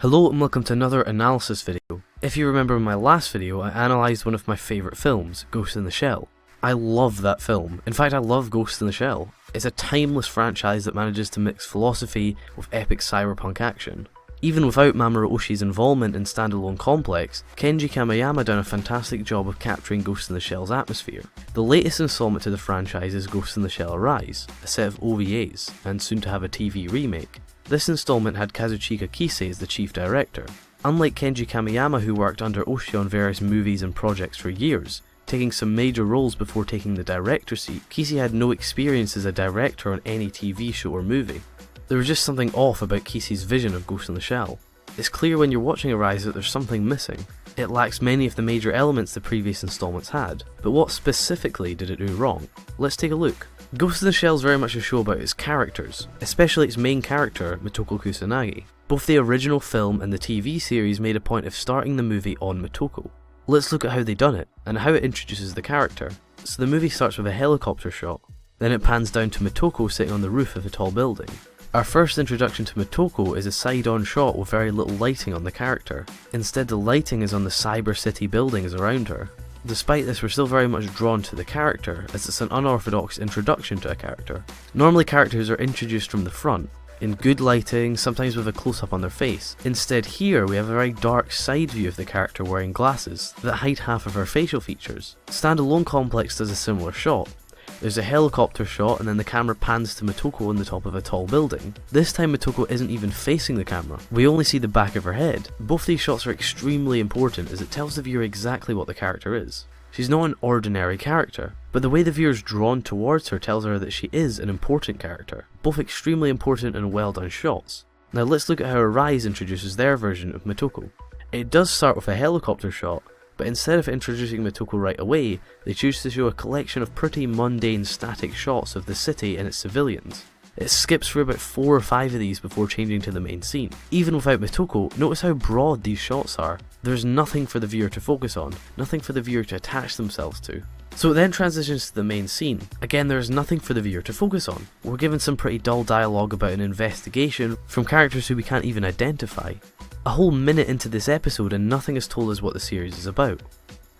Hello and welcome to another analysis video. If you remember in my last video, I analysed one of my favourite films, Ghost in the Shell. I love that film. In fact, I love Ghost in the Shell. It's a timeless franchise that manages to mix philosophy with epic cyberpunk action. Even without Mamoru Oshii's involvement in Standalone Complex, Kenji Kamiyama done a fantastic job of capturing Ghost in the Shell's atmosphere. The latest installment to the franchise is Ghost in the Shell Arise, a set of OVAs, and soon to have a TV remake. This installment had Kazuchika Kise as the chief director. Unlike Kenji Kamiyama, who worked under Oshii on various movies and projects for years, taking some major roles before taking the director seat, Kise had no experience as a director on any TV show or movie. There was just something off about Kise's vision of Ghost in the Shell. It's clear when you're watching Arise that there's something missing. It lacks many of the major elements the previous installments had, but what specifically did it do wrong? Let's take a look. Ghost in the Shell is very much a show about its characters, especially its main character, Motoko Kusanagi. Both the original film and the TV series made a point of starting the movie on Motoko. Let's look at how they done it, and how it introduces the character. So the movie starts with a helicopter shot, then it pans down to Motoko sitting on the roof of a tall building. Our first introduction to Motoko is a side-on shot with very little lighting on the character. Instead, the lighting is on the Cyber City buildings around her. Despite this, we're still very much drawn to the character, as it's an unorthodox introduction to a character. Normally characters are introduced from the front, in good lighting, sometimes with a close-up on their face. Instead here, we have a very dark side view of the character wearing glasses that hide half of her facial features. Standalone Complex does a similar shot. There's a helicopter shot and then the camera pans to Motoko on the top of a tall building. This time Motoko isn't even facing the camera, we only see the back of her head. Both these shots are extremely important as it tells the viewer exactly what the character is. She's not an ordinary character, but the way the viewer's drawn towards her tells her that she is an important character. Both extremely important and well done shots. Now let's look at how Arise introduces their version of Motoko. It does start with a helicopter shot, but instead of introducing Motoko right away, they choose to show a collection of pretty mundane static shots of the city and its civilians. It skips through about 4 or 5 of these before changing to the main scene. Even without Motoko, notice how broad these shots are. There's nothing for the viewer to focus on, nothing for the viewer to attach themselves to. So it then transitions to the main scene. Again, there is nothing for the viewer to focus on. We're given some pretty dull dialogue about an investigation from characters who we can't even identify. A whole minute into this episode and nothing has told us what the series is about.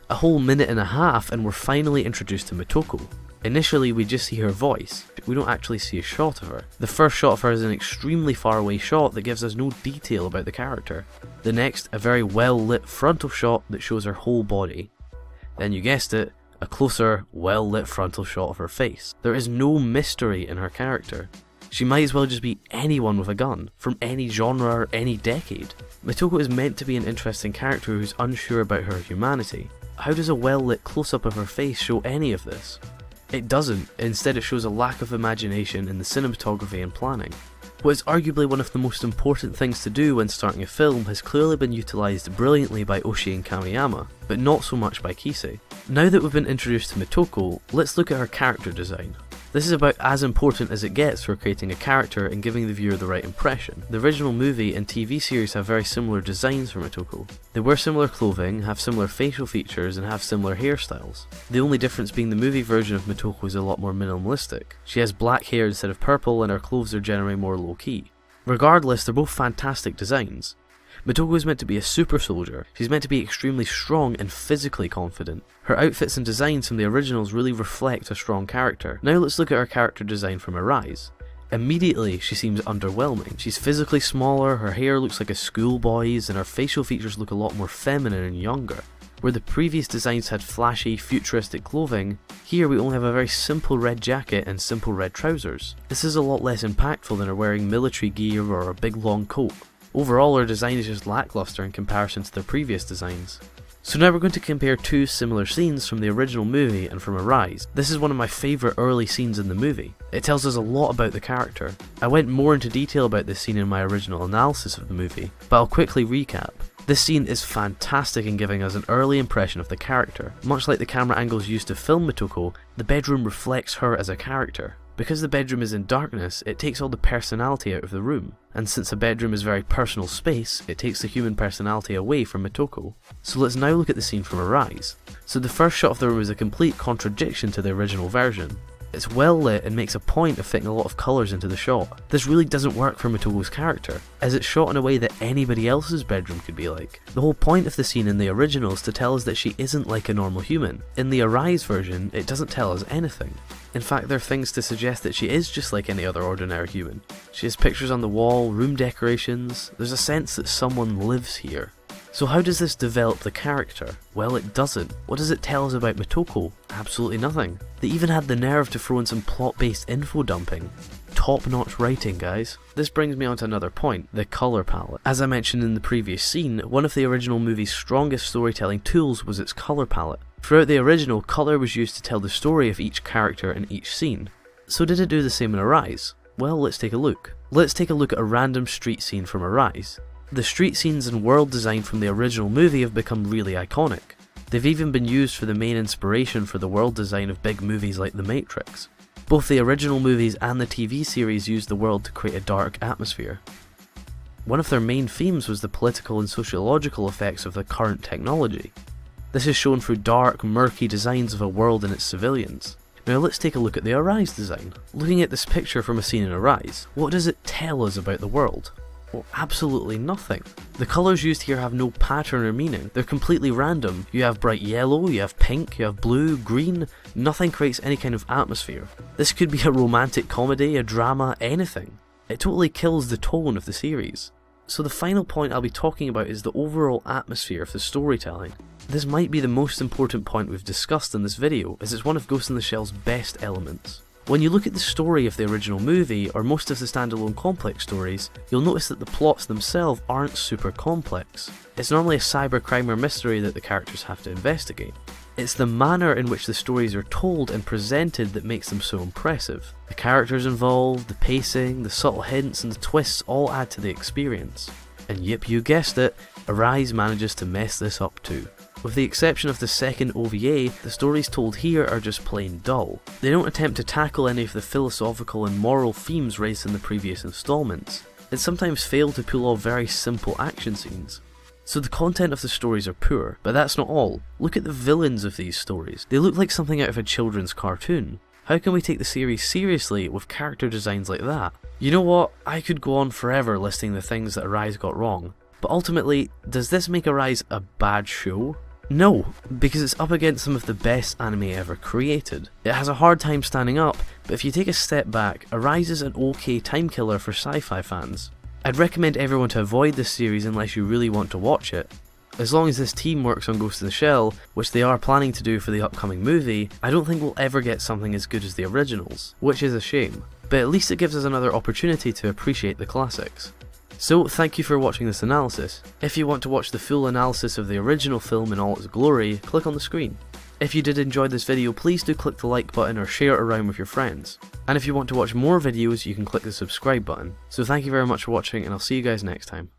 A whole minute and a half and we're finally introduced to Motoko. Initially we just see her voice, but we don't actually see a shot of her. The first shot of her is an extremely far away shot that gives us no detail about the character. The next, a very well lit frontal shot that shows her whole body. Then you guessed it, a closer, well lit frontal shot of her face. There is no mystery in her character. She might as well just be anyone with a gun, from any genre or any decade. Motoko is meant to be an interesting character who's unsure about her humanity. How does a well-lit close-up of her face show any of this? It doesn't, instead it shows a lack of imagination in the cinematography and planning. What is arguably one of the most important things to do when starting a film has clearly been utilised brilliantly by Oshii and Kamiyama, but not so much by Kise. Now that we've been introduced to Motoko, let's look at her character design. This is about as important as it gets for creating a character and giving the viewer the right impression. The original movie and TV series have very similar designs for Motoko. They wear similar clothing, have similar facial features, and have similar hairstyles. The only difference being the movie version of Motoko is a lot more minimalistic. She has black hair instead of purple and her clothes are generally more low-key. Regardless, they're both fantastic designs. Motoko is meant to be a super soldier. She's meant to be extremely strong and physically confident. Her outfits and designs from the originals really reflect a strong character. Now let's look at her character design from Arise. Immediately, she seems underwhelming. She's physically smaller, her hair looks like a schoolboy's, and her facial features look a lot more feminine and younger. Where the previous designs had flashy, futuristic clothing, here we only have a very simple red jacket and simple red trousers. This is a lot less impactful than her wearing military gear or a big long coat. Overall, her design is just lackluster in comparison to their previous designs. So now we're going to compare two similar scenes from the original movie and from Arise. This is one of my favourite early scenes in the movie. It tells us a lot about the character. I went more into detail about this scene in my original analysis of the movie, but I'll quickly recap. This scene is fantastic in giving us an early impression of the character. Much like the camera angles used to film Motoko, the bedroom reflects her as a character. Because the bedroom is in darkness, it takes all the personality out of the room, and since a bedroom is very personal space, it takes the human personality away from Motoko. So let's now look at the scene from Arise. So the first shot of the room is a complete contradiction to the original version. It's well lit and makes a point of fitting a lot of colours into the shot. This really doesn't work for Mitoko's character, as it's shot in a way that anybody else's bedroom could be like. The whole point of the scene in the original is to tell us that she isn't like a normal human. In the Arise version, it doesn't tell us anything. In fact, there are things to suggest that she is just like any other ordinary human. She has pictures on the wall, room decorations, there's a sense that someone lives here. So how does this develop the character? Well, it doesn't. What does it tell us about Mitoko? Absolutely nothing. They even had the nerve to throw in some plot-based info dumping. Top-notch writing, guys. This brings me on to another point, the colour palette. As I mentioned in the previous scene, one of the original movie's strongest storytelling tools was its colour palette. Throughout the original, colour was used to tell the story of each character in each scene. So did it do the same in Arise? Well, let's take a look. Let's take a look at a random street scene from Arise. The street scenes and world design from the original movie have become really iconic. They've even been used for the main inspiration for the world design of big movies like The Matrix. Both the original movies and the TV series used the world to create a dark atmosphere. One of their main themes was the political and sociological effects of the current technology. This is shown through dark, murky designs of a world and its civilians. Now let's take a look at the Arise design. Looking at this picture from a scene in Arise, what does it tell us about the world? Well, absolutely nothing. The colours used here have no pattern or meaning, they're completely random. You have bright yellow, you have pink, you have blue, green, nothing creates any kind of atmosphere. This could be a romantic comedy, a drama, anything. It totally kills the tone of the series. So the final point I'll be talking about is the overall atmosphere of the storytelling. This might be the most important point we've discussed in this video, as it's one of Ghost in the Shell's best elements. When you look at the story of the original movie, or most of the standalone complex stories, you'll notice that the plots themselves aren't super complex. It's normally a cybercrime or mystery that the characters have to investigate. It's the manner in which the stories are told and presented that makes them so impressive. The characters involved, the pacing, the subtle hints and the twists all add to the experience. And yep, you guessed it, Arise manages to mess this up too. With the exception of the second OVA, the stories told here are just plain dull. They don't attempt to tackle any of the philosophical and moral themes raised in the previous installments, and sometimes fail to pull off very simple action scenes. So the content of the stories are poor, but that's not all. Look at the villains of these stories. They look like something out of a children's cartoon. How can we take the series seriously with character designs like that? You know what, I could go on forever listing the things that Arise got wrong, but ultimately, does this make Arise a bad show? No, because it's up against some of the best anime ever created. It has a hard time standing up, but if you take a step back, Arise is an okay time killer for sci-fi fans. I'd recommend everyone to avoid this series unless you really want to watch it. As long as this team works on Ghost in the Shell, which they are planning to do for the upcoming movie, I don't think we'll ever get something as good as the originals, which is a shame. But at least it gives us another opportunity to appreciate the classics. So thank you for watching this analysis. If you want to watch the full analysis of the original film in all its glory, click on the screen. If you did enjoy this video, please do click the like button or share it around with your friends. And if you want to watch more videos, you can click the subscribe button. So thank you very much for watching, and I'll see you guys next time.